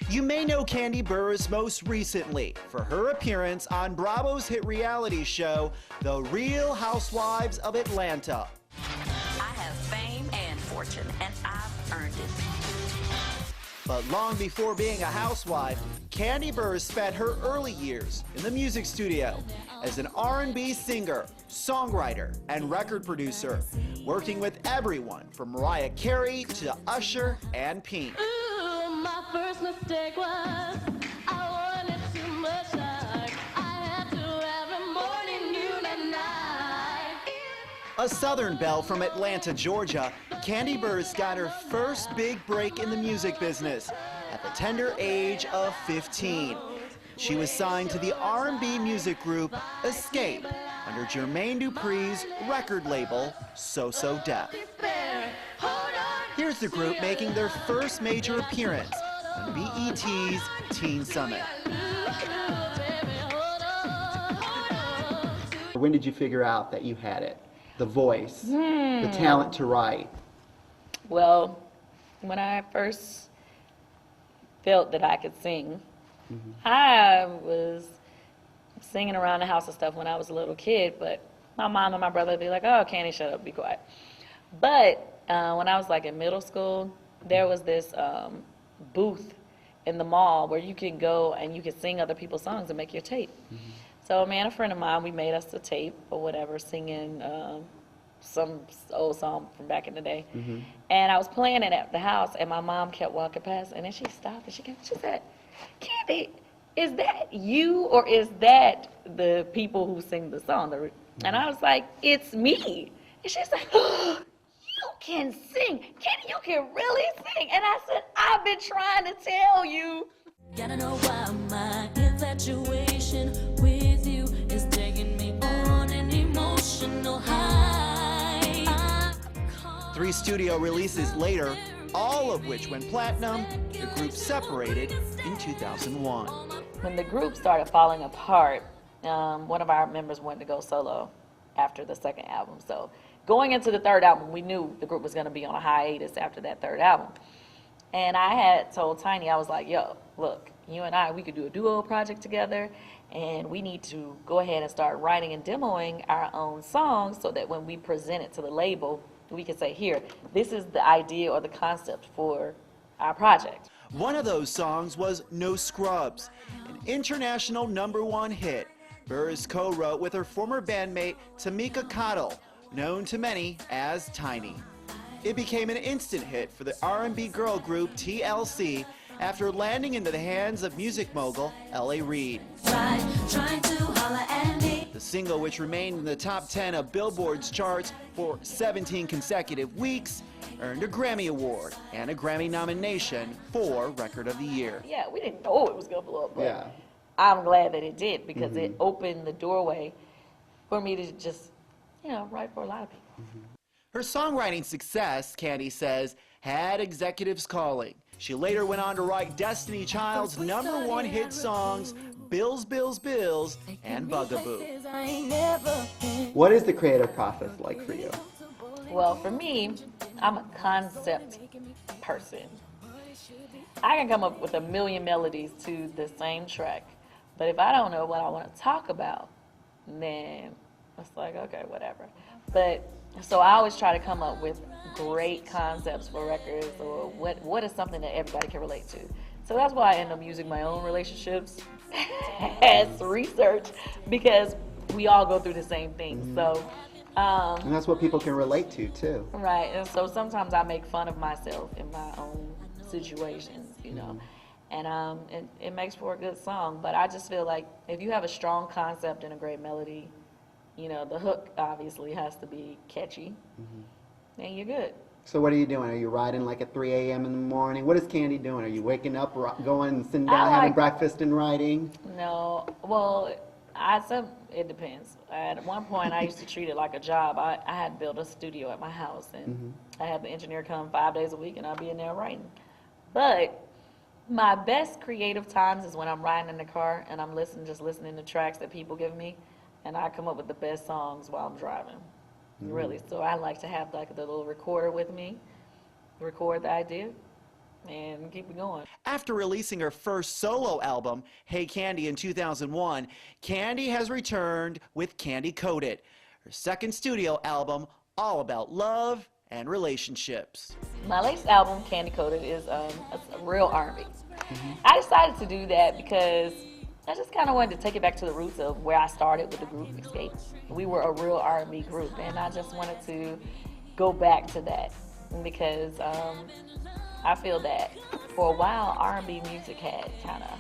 You may know Kandi Burruss most recently for her appearance on Bravo's hit reality show, The Real Housewives of Atlanta. I have fame and fortune, and I've earned it. But long before being a housewife, Kandi Burruss spent her early years in the music studio as an R&B singer, songwriter, and record producer, working with everyone from Mariah Carey to Usher and Pink. Ooh, my first mistake was I wanted too much. I had to every morning, noon, and night. A Southern belle from Atlanta, Georgia, Kandi Burruss got her first big break in the music business at the tender age of 15. She was signed to the R&B music group Escape under Jermaine Dupri's record label, So So Def. Here's the group making their first major appearance on BET's Teen Summit. When did you figure out that you had it? The voice, the talent to write? Well, when I first felt that I could sing, I was singing around the house and stuff when I was a little kid, but my mom and my brother would be like, "Oh, Kandi, shut up, be quiet." But when I was like in middle school, there was this booth in the mall where you can go and you can sing other people's songs and make your tape. So me and a friend of mine, we made us a tape or whatever, singing some old song from back in the day. And I was playing it at the house, and my mom kept walking past, and then she stopped and she said, "Kandi, is that you or is that the people who sing the song?" And I was like, "It's me." And she's like, "Oh, you can sing. Kandi, you can really sing." And I said, "I've been trying to tell you." Gotta know why my infatuation with you is taking me on an emotional high. 3 studio releases later, all of which went platinum, the group separated in 2001. When the group started falling apart, one of our members wanted to go solo after the second album. So going into the third album, we knew the group was going to be on a hiatus after that third album. And I had told Tiny, I was like, "Yo, look, you and I, we could do a duo project together, and we need to go ahead and start writing and demoing our own songs so that when we present it to the label, we can say, here, this is the idea or the concept for our project." One of those songs was No Scrubs, an international #1 hit Burruss co-wrote with her former bandmate Tamika Cottle, known to many as Tiny. It became an instant hit for the R&B girl group TLC after landing into the hands of music mogul L.A. Reid. The single, which remained in the top 10 of Billboard's charts for 17 consecutive weeks, earned a Grammy Award and a Grammy nomination for Record of the Year. Yeah, we didn't know it was going to blow up, but Yeah. I'm glad that it did because it opened the doorway for me to just, write for a lot of people. Her songwriting success, Kandi says, had executives calling. She later went on to write Destiny Child's #1 hit songs, Bills, Bills, Bills, and Bugaboo. What is the creative process like for you? Well, for me, I'm a concept person. I can come up with a million melodies to the same track, but if I don't know what I want to talk about, then it's like, okay, whatever. But so I always try to come up with great concepts for records, or what is something that everybody can relate to. So that's why I end up using my own relationships as research, because we all go through the same things. So And that's what people can relate to, too. right, and so sometimes I make fun of myself in my own situations, and it makes for a good song. But I just feel like if you have a strong concept and a great melody, the hook obviously has to be catchy, and you're good. So what are you doing? Are you riding like at 3 a.m. in the morning? What is Kandi doing? Are you waking up, going and sitting down, having breakfast and writing? No, well, it depends. At one point, I used to treat it like a job. I had built a studio at my house, and I had the engineer come 5 days a week, and I'd be in there writing. But my best creative times is when I'm riding in the car and I'm just listening to tracks that people give me, and I come up with the best songs while I'm driving. Really. So I like to have like the little recorder with me, record the idea, and keep it going. After releasing her first solo album, Hey Kandi, in 2001, Kandi has returned with Kandi Coded, her second studio album all about love and relationships. My latest album, Kandi Coded, is a real R&B. I decided to do that because I just kind of wanted to take it back to the roots of where I started with the group Escape. We were a real R&B group, and I just wanted to go back to that because I feel that for a while R&B music had kind of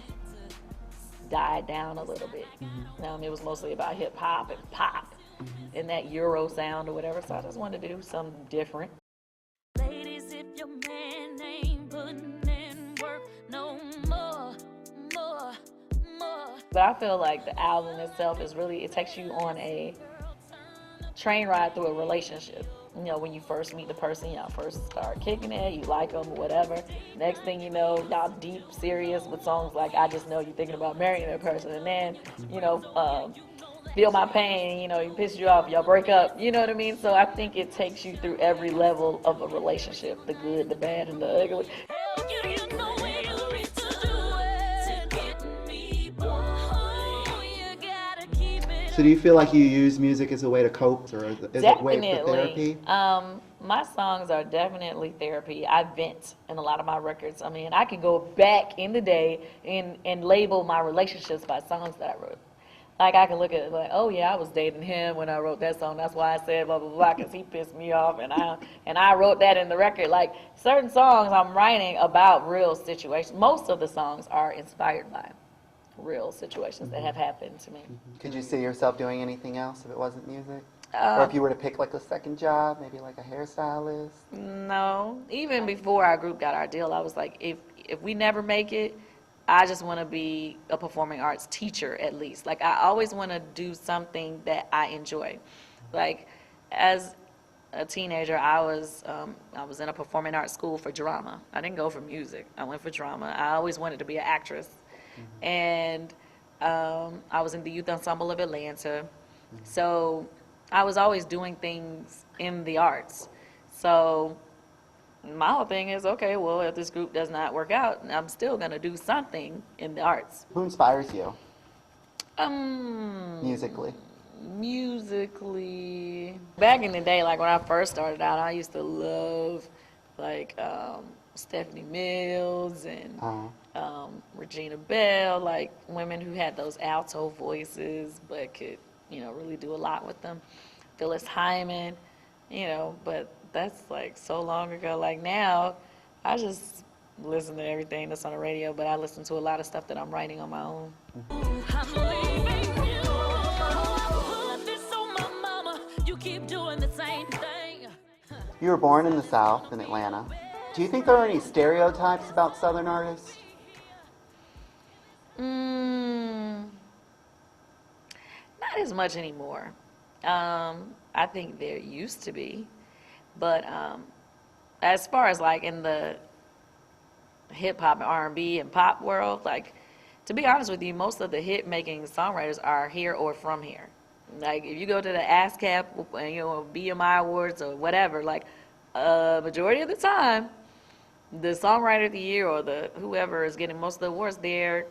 died down a little bit. It was mostly about hip hop and pop and that Euro sound or whatever, so I just wanted to do something different. Ladies, if your man ain't putting in work no more. But I feel like the album itself is really, it takes you on a train ride through a relationship. You know, when you first meet the person, y'all first start kicking it, you like them or whatever. Next thing you know, y'all deep, serious with songs like I Just Know You're Thinking About Marrying That Person. And then, you know, Feel My Pain, you know, you piss you off, y'all break up, you know what I mean? So I think it takes you through every level of a relationship, the good, the bad, and the ugly. So do you feel like you use music as a way to cope, or is it a way for therapy? My songs are definitely therapy. I vent in a lot of my records. I mean, I can go back in the day and label my relationships by songs that I wrote. Like, I can look at it like, oh yeah, I was dating him when I wrote that song. That's why I said blah, blah, blah, because he pissed me off, and I wrote that in the record. Like, certain songs I'm writing about real situations. Most of the songs are inspired by real situations that have happened to me. Could you see yourself doing anything else if it wasn't music? Or if you were to pick like a second job, maybe like a hairstylist? No. Even before our group got our deal, I was like, if we never make it, I just want to be a performing arts teacher at least. Like, I always want to do something that I enjoy. Like, as a teenager, I was in a performing arts school for drama. I didn't go for music. I went for drama. I always wanted to be an actress. And I was in the youth ensemble of Atlanta. So I was always doing things in the arts. So my whole thing is, okay, well, if this group does not work out, I'm still going to do something in the arts. Who inspires you Musically. Back in the day, like when I first started out, I used to love like Stephanie Mills and Regina Bell, like women who had those alto voices but could, you know, really do a lot with them. Phyllis Hyman, you know, but that's like so long ago. Like now, I just listen to everything that's on the radio, but I listen to a lot of stuff that I'm writing on my own. You were born in the South, in Atlanta. Do you think there are any stereotypes about Southern artists? Not as much anymore. I think there used to be, but as far as like in the hip hop and R&B and pop world, like, to be honest with you, most of the hit making songwriters are here or from here. Like, if you go to the ASCAP, you know, BMI awards or whatever, like majority of the time, the songwriter of the year or the whoever is getting most of the awards, they're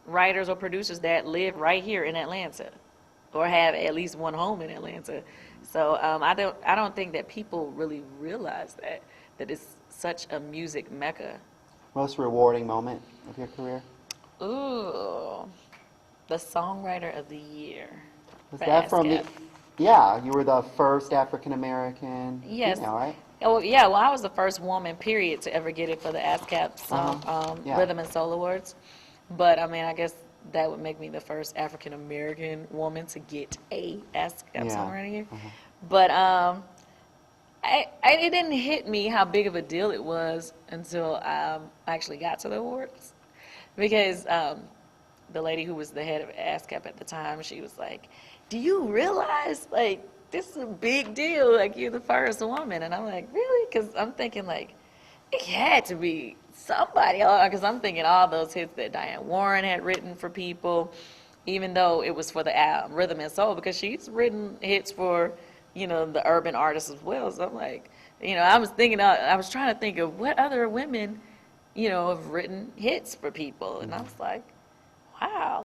writers or producers that live right here in Atlanta or have at least one home in Atlanta. So I don't think that people really realize that it's such a music mecca. Most rewarding moment of your career? Ooh, the songwriter of the year. Was that from the? Yeah, you were the first African American. Yes. Female, right? Oh yeah. Well, I was the first woman, period, to ever get it for the ASCAP Yeah. Rhythm and Soul Awards. But I mean, I guess that would make me the first African American woman to get a ASCAP songwriter of the year. But it didn't hit me how big of a deal it was until I actually got to the awards, because the lady who was the head of ASCAP at the time, she was like, "Do you realize, like, this is a big deal, like, you're the first woman?" And I'm like, really? Because I'm thinking, like, it had to be somebody, because I'm thinking all those hits that Diane Warren had written for people, even though it was for the Rhythm and Soul, because she's written hits for, you know, the urban artists as well. So I'm like, you know, I was trying to think of what other women you know, have written hits for people. And I was like, wow.